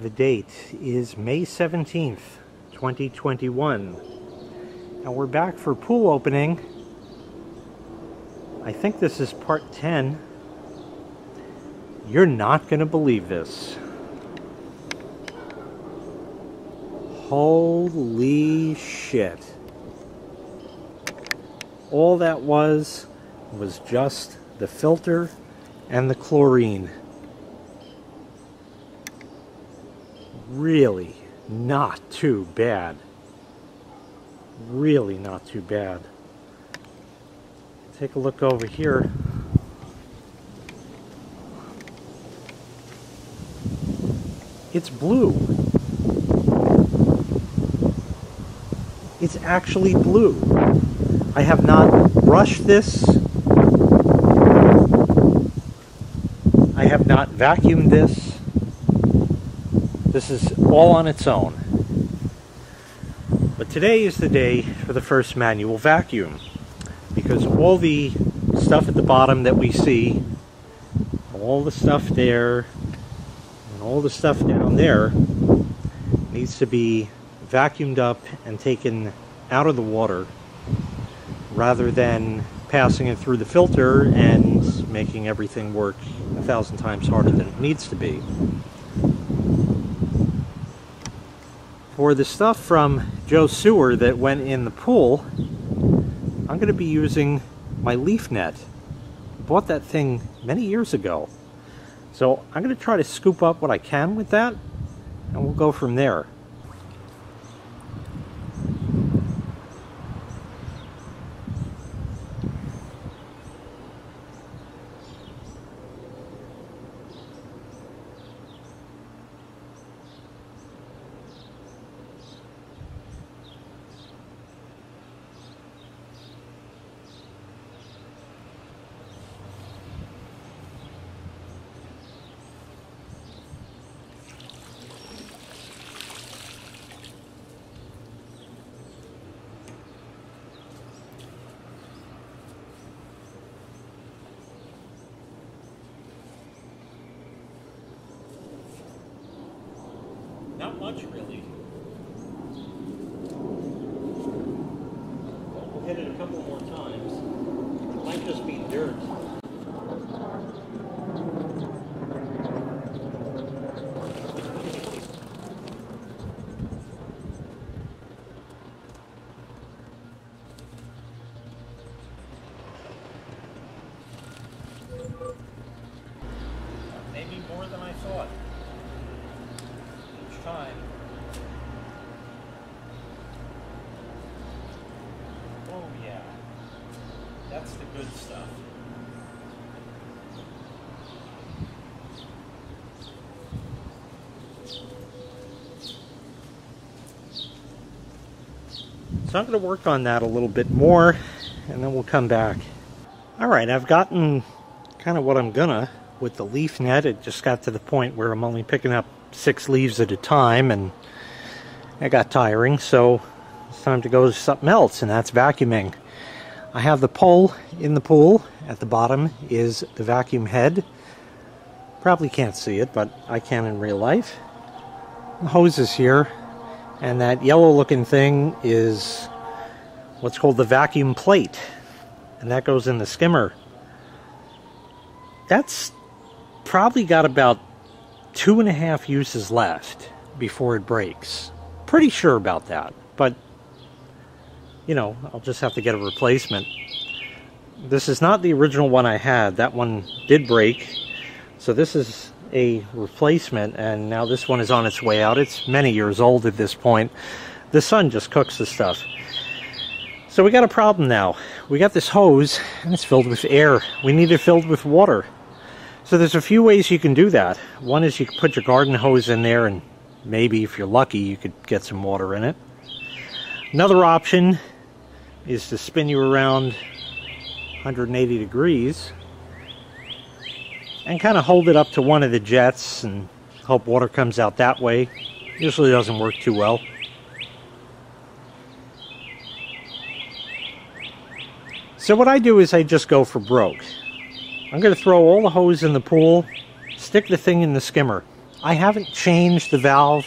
The date is May 17th, 2021. And we're back for pool opening. I think this is part 10. You're not going to believe this. Holy shit. All that was just the filter and the chlorine. Really not too bad. Really not too bad. Take a look over here. It's blue. It's actually blue. I have not brushed this. I have not vacuumed this. This is all on its own. But today is the day for the first manual vacuum, because all the stuff at the bottom that we see, all the stuff there, and all the stuff down there needs to be vacuumed up and taken out of the water rather than passing it through the filter and making everything work 1,000 times harder than it needs to be. For the stuff from Joe's sewer that went in the pool, I'm going to be using my leaf net. I bought that thing many years ago. So I'm going to try to scoop up what I can with that, and we'll go from there. Not much, really. We'll hit it a couple more times. It might just be dirt. Maybe more than I thought. Time. Oh yeah, that's the good stuff. So I'm going to work on that a little bit more, and then we'll come back. Alright, I've gotten kind of what I'm gonna with the leaf net. It just got to the point where I'm only picking up 6 leaves at a time, and it got tiring, so it's time to go to something else, and that's vacuuming. I have the pole in the pool. At the bottom is the vacuum head. Probably can't see it, but I can in real life. The hose is here, and that yellow looking thing is what's called the vacuum plate, and that goes in the skimmer. That's probably got about 2.5 uses left before it breaks. Pretty sure about that, but you know, I'll just have to get a replacement. This is not the original one I had. That one did break, so this is a replacement, and now this one is on its way out. It's many years old at this point. The sun just cooks the stuff. So we got a problem now. We got this hose, and it's filled with air. We need it filled with water. So there's a few ways you can do that. One is you can put your garden hose in there, and maybe if you're lucky you could get some water in it. Another option is to spin you around 180 degrees and kind of hold it up to one of the jets and hope water comes out that way. Usually doesn't work too well. So what I do is I just go for broke. I'm going to throw all the hose in the pool, stick the thing in the skimmer. I haven't changed the valve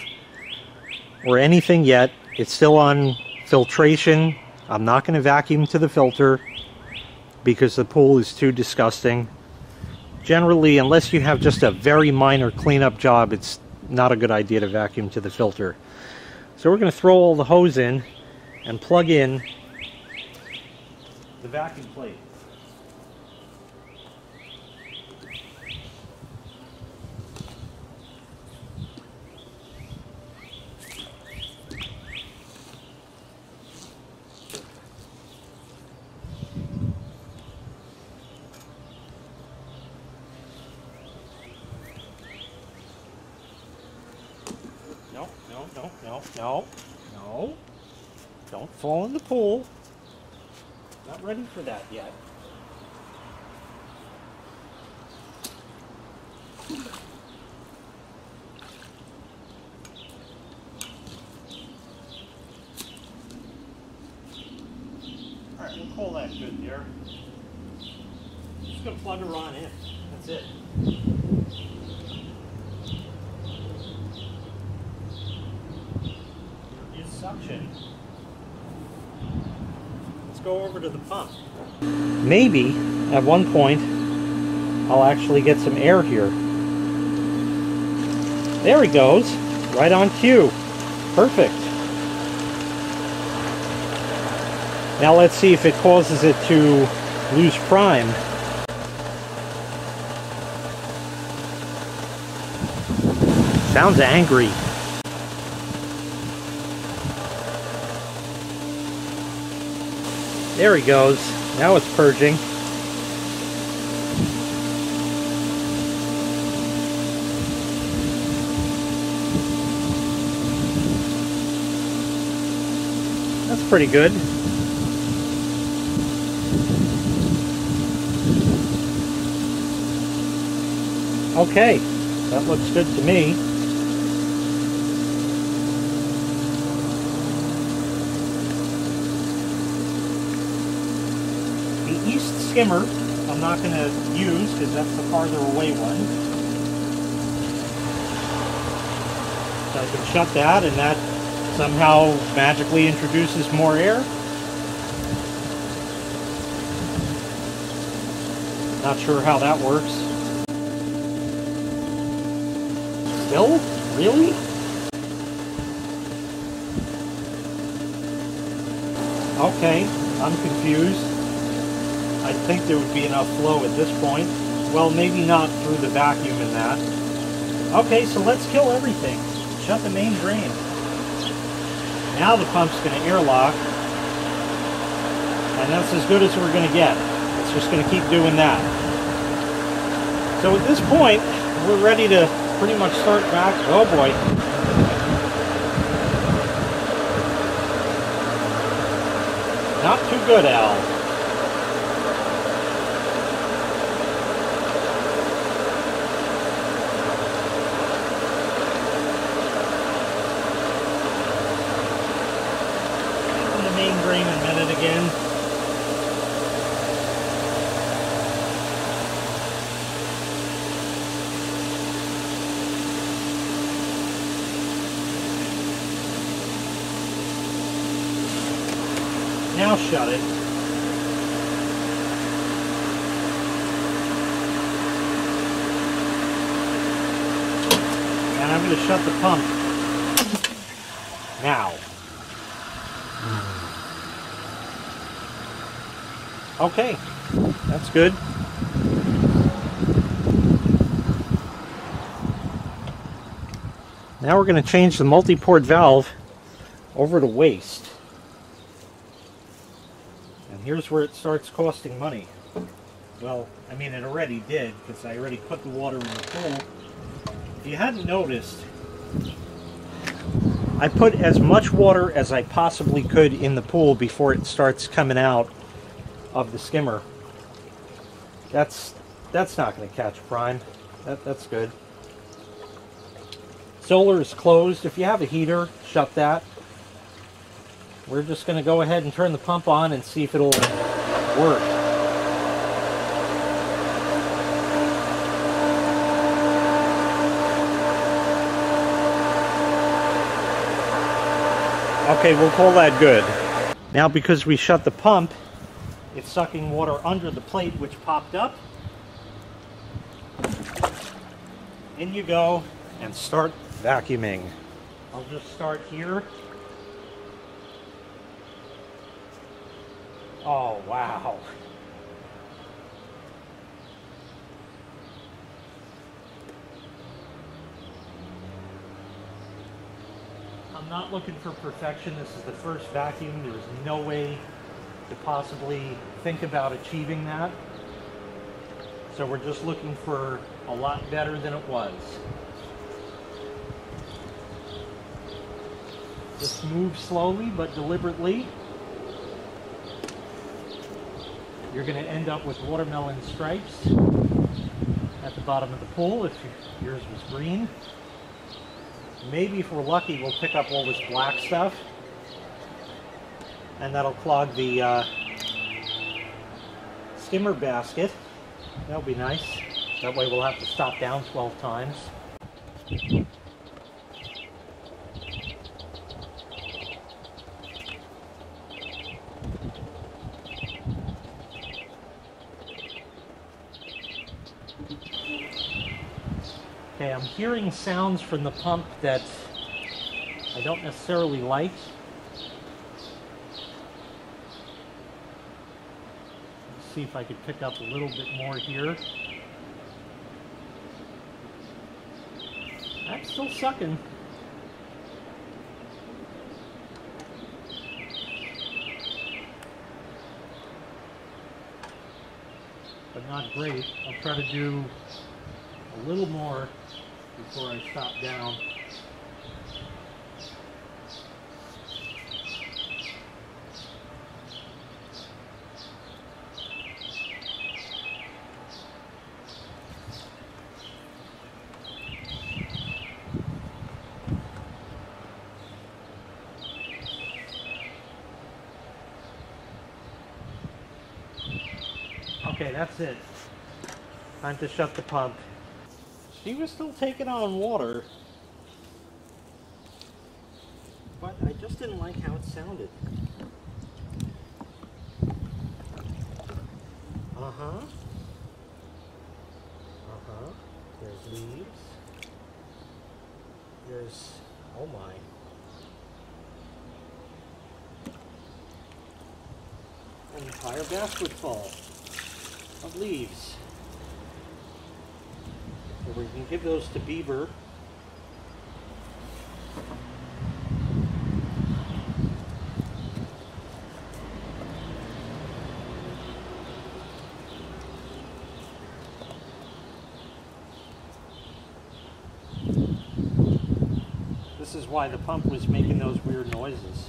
or anything yet. It's still on filtration. I'm not going to vacuum to the filter because the pool is too disgusting. Generally, unless you have just a very minor cleanup job, it's not a good idea to vacuum to the filter. So we're going to throw all the hose in and plug in the vacuum plate. No. Don't fall in the pool. Not ready for that yet. Alright, we'll call that good there. Just gonna plug her on in. That's it. Suction. Let's go over to the pump. Maybe at one point I'll actually get some air here. There he goes, right on cue. Perfect. Now let's see if it causes it to lose prime. Sounds angry. There he goes. Now it's purging. That's pretty good. Okay, that looks good to me. The east skimmer I'm not going to use because that's the farther away one. So I can shut that, and that somehow magically introduces more air. Not sure how that works. Still? Really? Okay, I'm confused. I think there would be enough flow at this point. Well, maybe not through the vacuum in that. Okay, so let's kill everything. Shut the main drain. Now the pump's going to airlock. And that's as good as we're going to get. It's just going to keep doing that. So at this point, we're ready to pretty much start back. Oh boy. Not too good, Al. Main drain in a minute again. Now shut it. And I'm going to shut the pump now. Okay, that's good. Now we're going to change the multi-port valve over to waste. And here's where it starts costing money. Well, I mean, it already did because I already put the water in the pool. If you hadn't noticed, I put as much water as I possibly could in the pool before it starts coming out of the skimmer. That's not going to catch prime. That's good. Solar is closed. If you have a heater, shut that. We're just going to go ahead and turn the pump on and see if it'll work. Okay, we'll call that good. Now, because we shut the pump, it's sucking water under the plate which popped up. In you go and start vacuuming. I'll just start here. Oh, wow. I'm not looking for perfection. This is the first vacuum. There's no way to possibly think about achieving that. So we're just looking for a lot better than it was. Just move slowly but deliberately. You're going to end up with watermelon stripes at the bottom of the pool if yours was green. Maybe if we're lucky, we'll pick up all this black stuff, and that'll clog the skimmer basket. That'll be nice. That way we'll have to stop down 12 times. Okay, I'm hearing sounds from the pump that I don't necessarily like. Let's see if I could pick up a little bit more here. That's still sucking. But not great. I'll try to do a little more before I stop down. Okay, that's it. Time to shut the pump. She was still taking on water, but I just didn't like how it sounded. There's leaves. There's, oh my. An entire basket full of leaves. So we can give those to Beaver. This is why the pump was making those weird noises.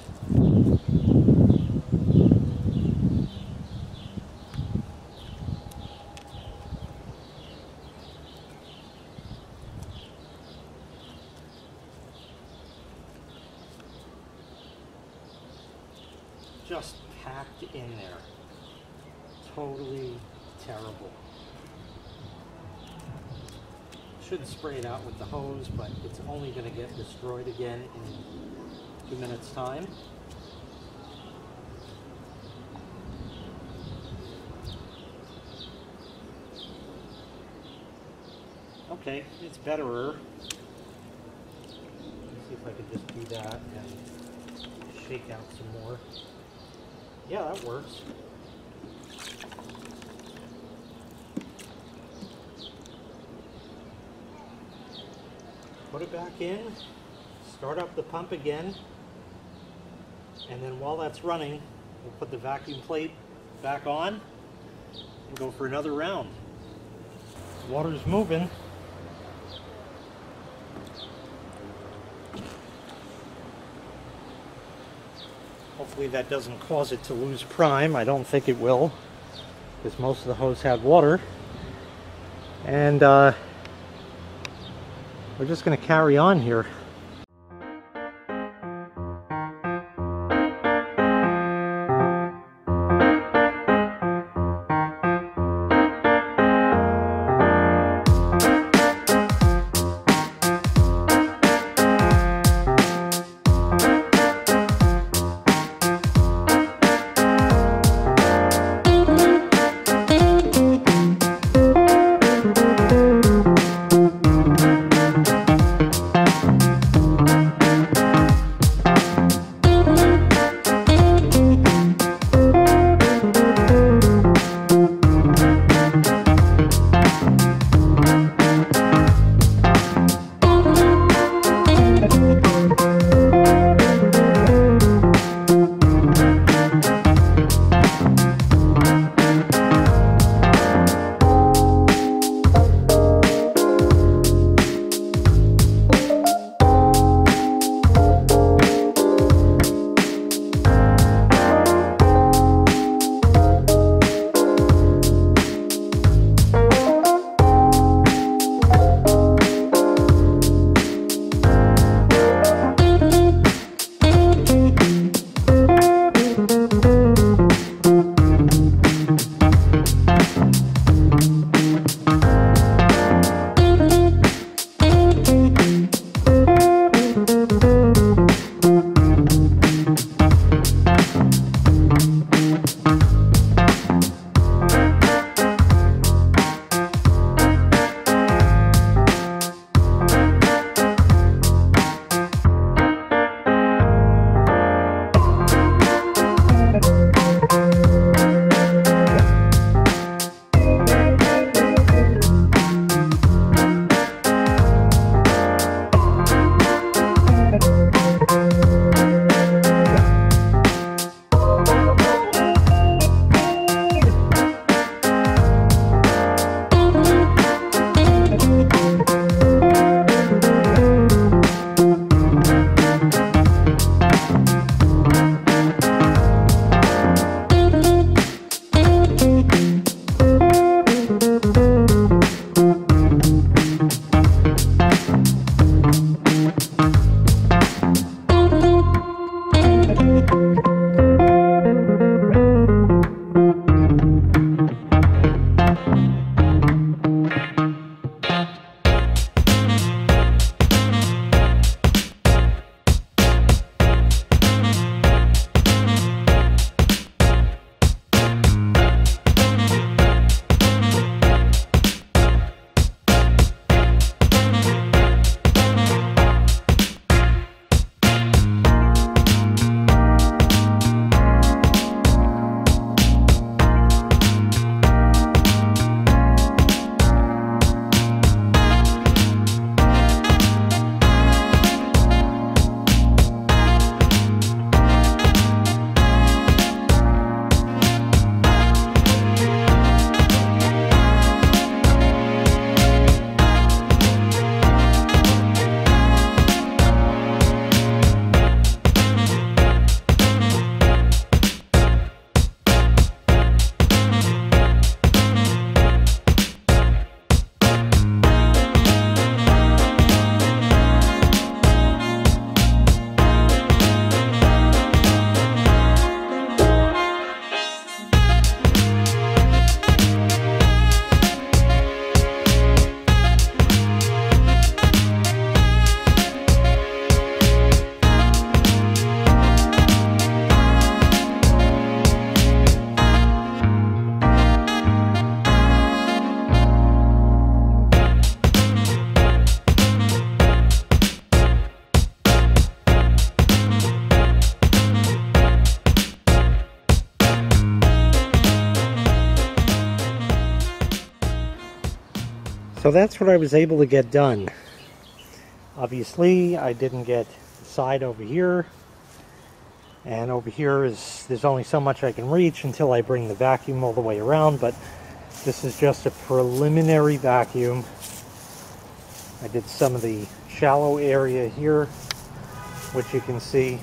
Just packed in there. Totally terrible. Should spray it out with the hose, but it's only going to get destroyed again in 2 minutes time. Okay, it's betterer. Let's see if I could just do that and shake out some more. Yeah, that works. Put it back in, start up the pump again, and then while that's running, we'll put the vacuum plate back on and go for another round. Water's moving. Hopefully that doesn't cause it to lose prime. I don't think it will, because most of the hose had water. And we're just going to carry on here. So that's what I was able to get done. Obviously, I didn't get the side over here. And over here there's only so much I can reach until I bring the vacuum all the way around, but this is just a preliminary vacuum. I did some of the shallow area here, which you can see.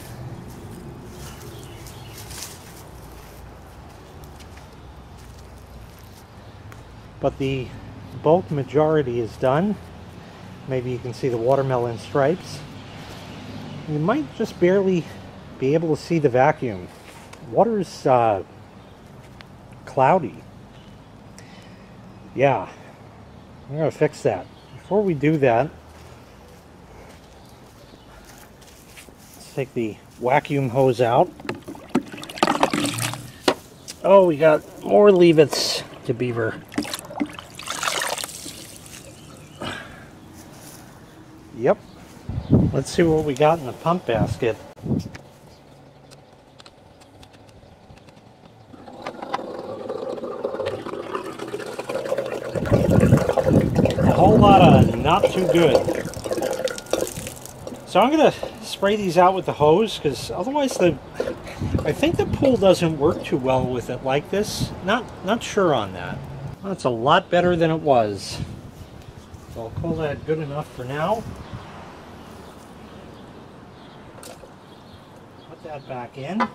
But the bulk majority is done. Maybe you can see the watermelon stripes. You might just barely be able to see the vacuum. Water's cloudy. Yeah, I'm gonna fix that. Before we do that, let's take the vacuum hose out. Oh, we got more leave-its to beaver. Yep. Let's see what we got in the pump basket. A whole lot of not too good. So I'm going to spray these out with the hose, because otherwise I think the pool doesn't work too well with it like this. Not sure on that. Well, it's a lot better than it was. So I'll call that good enough for now. Put that back in. Going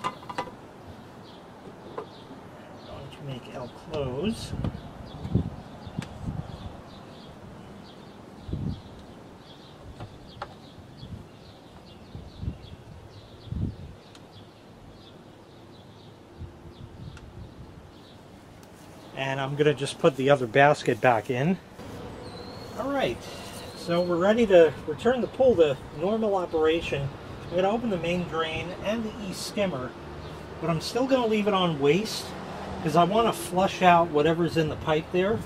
to make L close. And I'm going to just put the other basket back in. Alright, so we're ready to return the pool to normal operation. I'm going to open the main drain and the east skimmer, but I'm still going to leave it on waste because I want to flush out whatever's in the pipe there.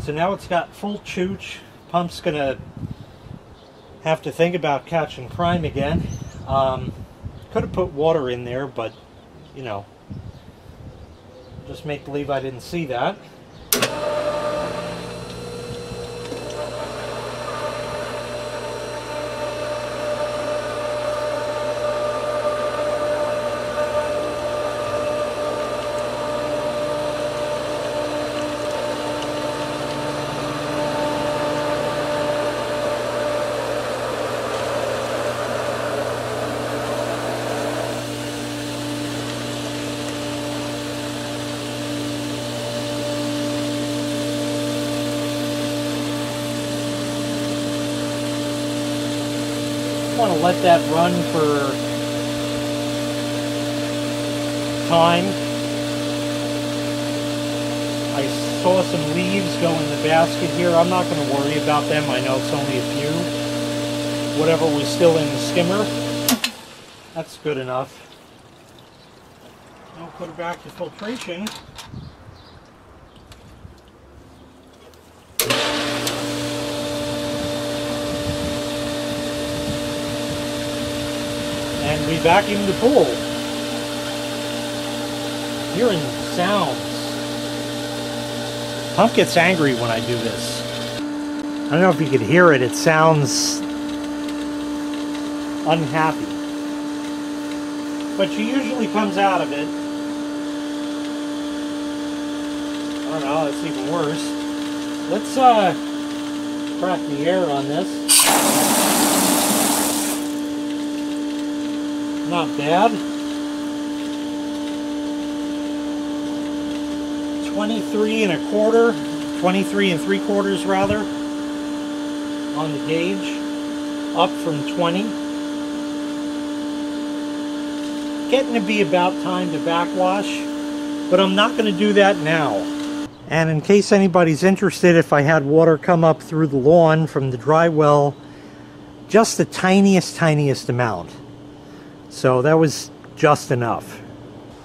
So now it's got full chooch. Pump's going to have to think about catching crime again. Could have put water in there, but you know, just make believe I didn't see that. I want to let that run for time. I saw some leaves go in the basket here. I'm not going to worry about them. I know it's only a few. Whatever was still in the skimmer, that's good enough. I'll put it back to filtration. And we vacuum the pool. Hearing sounds. Pump gets angry when I do this. I don't know if you could hear it. It sounds unhappy. But she usually comes out of it. I don't know, that's even worse. Let's crack the air on this. Not bad. 23 and 3/4 rather on the gauge, up from 20. Getting to be about time to backwash, but I'm not going to do that now. And in case anybody's interested, if I had water come up through the lawn from the dry well, just the tiniest amount. So that was just enough.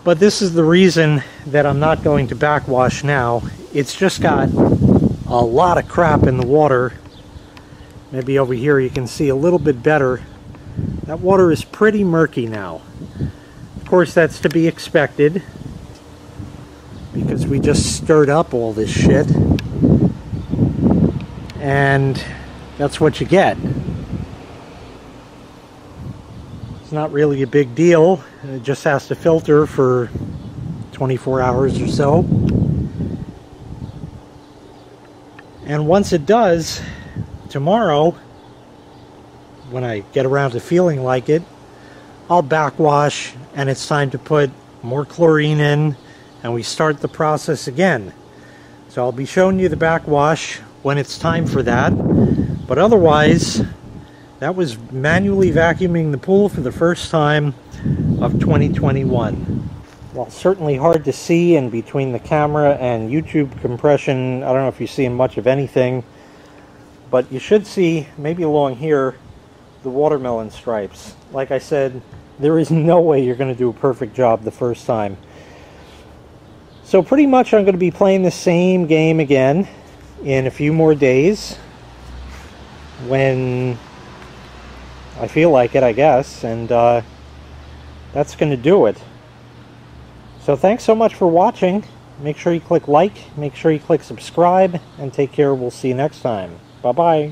But this is the reason that I'm not going to backwash now. It's just got a lot of crap in the water. Maybe over here you can see a little bit better. That water is pretty murky now. Of course, that's to be expected because we just stirred up all this shit. and that's what you get. It's not really a big deal. It just has to filter for 24 hours or so. And once it does, tomorrow, when I get around to feeling like it, I'll backwash, and it's time to put more chlorine in, and we start the process again. So I'll be showing you the backwash when it's time for that. But otherwise, that was manually vacuuming the pool for the first time of 2021. Well, certainly hard to see in between the camera and YouTube compression. I don't know if you're seeing much of anything, but you should see, maybe along here, the watermelon stripes. Like I said, there is no way you're going to do a perfect job the first time. So pretty much I'm going to be playing the same game again in a few more days when I feel like it, I guess, and that's going to do it. So thanks so much for watching. Make sure you click like, make sure you click subscribe, and take care. We'll see you next time. Bye-bye.